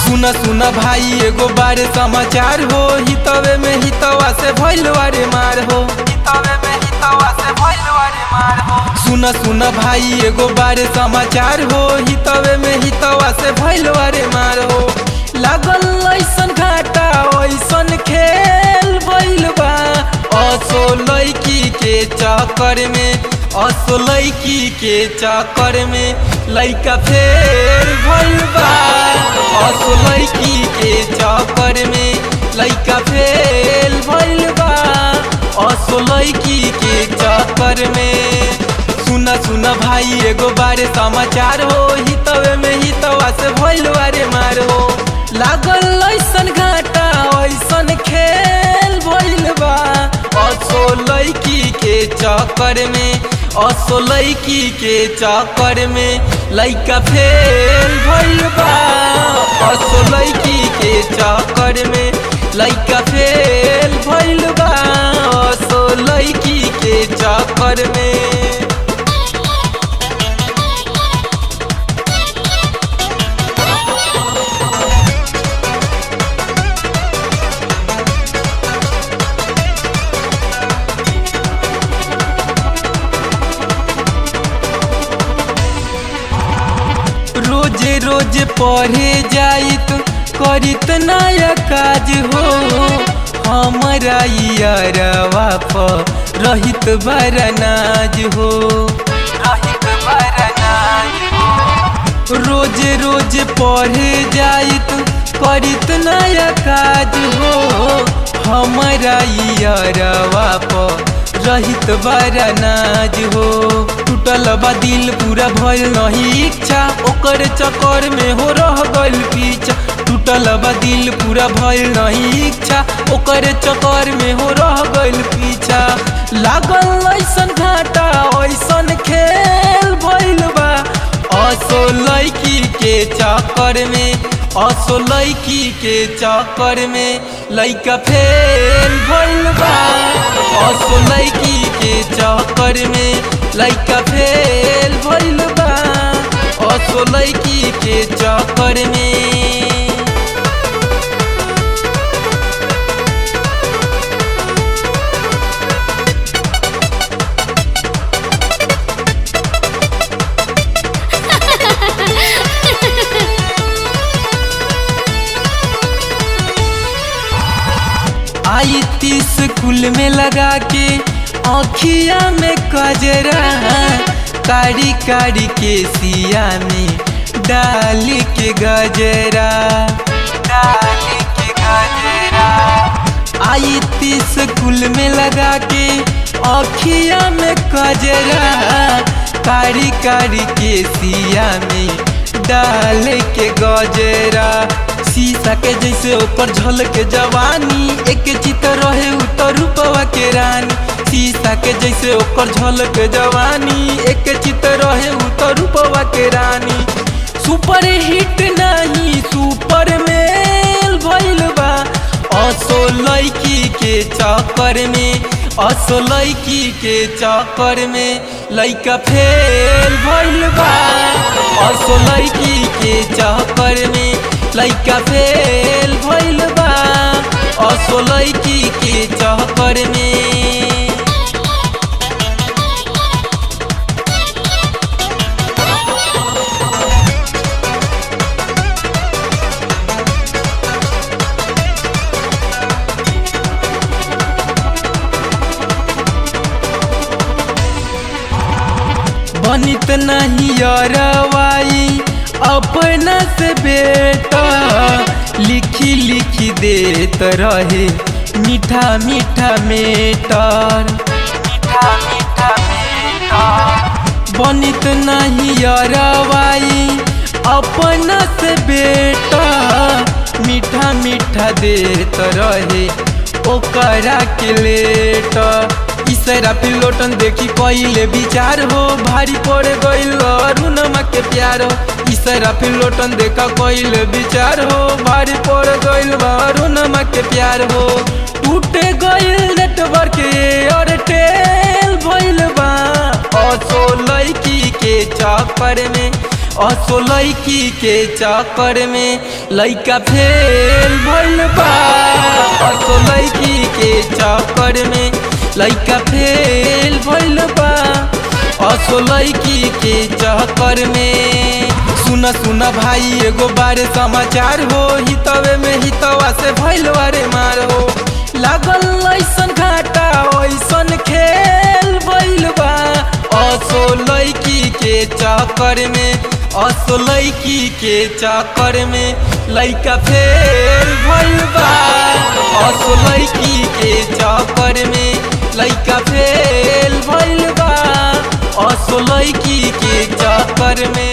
सुना सुना भाई एगो बारे समाचार हो, हितवे में हितवा से भइलवारे मार हो, हितवे में हितवा से भइलवारे मार हो। सुना सुना भाई एगो बारे समाचार हो, हितवे में हितवा से भइलवारे मार हो। लागल ऐसन घाटा ऐसन खेल भइल बा, असो लड़की के चक्कर में, असो लड़की के चक्कर में लइका फेर भइल बा, असो लड़की के चक्कर में लइका फेल भइल बा, असो लड़की के चक्कर में। सुना सुना भाई एगो बारे समाचार हो, हितवे में हितवा से भइलवारे मार हो। लागल ऐसन घाटा ऐसन खेल भइल बा, असो लड़की के चक्कर में, असो लड़की के चक्कर में लइका फेल भइल बा, असो लड़की के चक्कर में लइका फेल भइल बा, असो लड़की के चक्कर में। रोजे रोजे पढ़े जाइत करित नया काज हो, हमारा यारवा पर रहित बड़ा नाज हो, रहित बड़ा नाज हो। रोजे रोजे पढ़े जाइत करित नया काज हो, हमारा यारवा पर रहित बड़ा नाज हो। टूटल बा दिल पूरा भइल नहीं इच्छा, ओकर चक्कर में हो रह गइल पीछा। टूटल बा दिल पूरा भइल नहीं इच्छा, ओकर चक्कर में हो रह गइल पीछा। लागल ऐसन घाटा ऐसन खेल भइल बा, असो लड़की के चक्कर में, असो लड़की के चक्कर में लइका फेल भइल बा, असो लड़की के चक्कर में लइका फेल भइल बा, असो लड़की के चक्कर में। आई 30 स्कूल में लगा के आँखिया में कजरा, कारी कारी के सिया में डाल के गजरा, डाल के गजरा। आई 30 स्कूल में लगा के आँखिया में कजरा, कारी कारी के सिया में डाल के गजरा। शीशा के जैसे ऊपर झलके जवानी, एक चित्र रहे उतर रूपवा के रानी। शीशा के जैसे ऊपर झलके जवानी, एक चित्र रहे उतर रूपवा के रानी। सुपर हिट नहीं सुपर मेल भइल बा, असो लड़की के चक्कर में, असो लड़की के चक्कर में लइका फेल भइल बा, असो लड़की के चक्कर में लइका फेल भइल बा, असो लड़की के चक्कर में। बनित नहीं यारवाई अपना से बेटा, लिखी लिखी देत रहे मीठा मीठा मेटर, मीठा मीठा मेटर। बनित नहीं यारवाई अपना से बेटा, मीठा मीठा देत रहे ओकरा के लेट। इसरा पिलोटन देखी कइले विचार हो, भारी पड़ गइल अरुणमा के प्यार हो। इसरा पिलोटन देखा कइले विचार हो, भारी पड़ गइल अरुणमा के प्यार हो। टूटे गइल नेटवर्क एयरटेल भइल बा असो लड़की के चक्कर में, असो लड़की के चक्कर में लइका फेल भइल बा। असो लड़की के चक्कर में लइका फेल भइल बा, असो लड़की के चक्कर में। सुना सुना भाई एगो बारे समाचार हो, हितवे में हितवा से भइल वारे मार हो। लागल ऐसन घाटा ऐसन खेल भइल बा असो लड़की के चक्कर में, असो लड़की के चक्कर में लइका फेल भइल बा। असो लड़की के चक्कर में लइका फेल भइल बा, असो लड़की के चक्कर में।